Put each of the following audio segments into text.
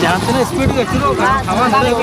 जास्त स्पीड घेतली हवा झाली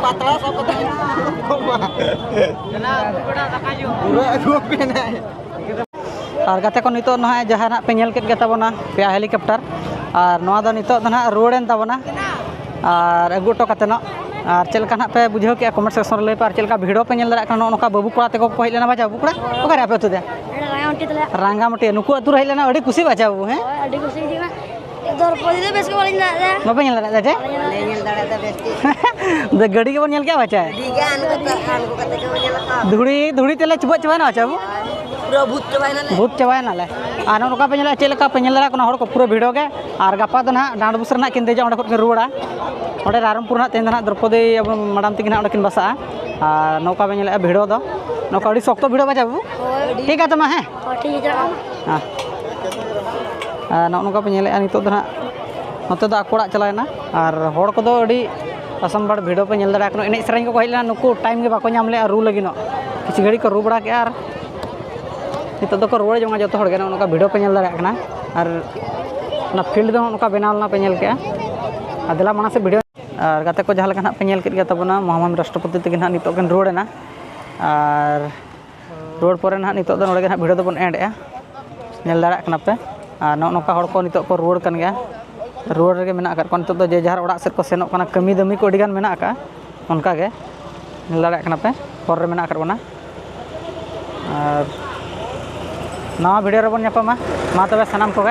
Patla sama tadi. Kena aku pena. और गाते को नितो ना जहाँ पे नेल केट गेता बना पे हेलीकॉप्टर और नवा दो नितो ना रोडेन ताबना और अगु टो कते न और चलका ना पे बुझो के कमेंट सेक्शन रे पर चलका वीडियो पे नेल दरा कनो नका बाबू कोड़ा ते को कहले ना बाजा बाबू कोड़ा ओकरे आपे तो दे रांगामटी नुकु अतु रहिले ना अडी खुशी बाजा बाबू हैं अडी खुशी दिना द्रौपदी दे बेस को बोलिन दा बाबा नेल दरा दे नेल दाड़ा दा बेस दे गड़ी के बन नेल क्या बाचा दी गान को कते को नेल का धुड़ी धुड़ी तेले चबा चबा ना बाचा बाबू पूरा भूत चबाय ना ले आर नोका पे नेला चेलका पे नेल दरा कोना हड़ को पूरा वीडियो के और गपा दो ना डांडबुस रना किन देजा ओंडे को रुवाड़ा ओंडे रारमपुर ना तेन ना द्रौपदी अब मैडम तक ना ओंडे किन बसा और नौका पे नेला वीडियो दो नौका अडी सख्त वीडियो बाजा बाबू ठीक है तमा हैं ठीक है हां नौका पे नेला नितो दो ना नते दो अकोड़ा चलायना और हड़ को दो अडी असंबड़ वीडियो पे नेल दरा कनो एने सराई को कहला नुकु टाइम के बाको नाम ले रू लगिनो किछि घड़ी को रू बड़ा के और नितो दो को रोड जोंगा जतो हड़ गेना नौका वीडियो पे नेल दरा कना और ना फील्ड दो नौका बनावलना पे नेल के अदला माना से वीडियो और गाते को जहाँ लेका ना पे नेल केट गया तबना महामहिम राष्ट्रपति तक ना नितो गन रोड ना और रोड पर ना नितो दो नोडे ना वीडियो दो बन एंड ए नेल दरा कना पे और नौका हड़ को नितो को रोड कन गया रोड रे मेना का नितो दो जे जहार ओड़ा सेट को सेनोक कना कमी दमी को अडिगान मेना का उनका के नेल दरा कना पे पर रे मेना करबना और नवा वीडियो रे बन ᱧᱟᱯᱟᱢᱟ मा तबे सनाम को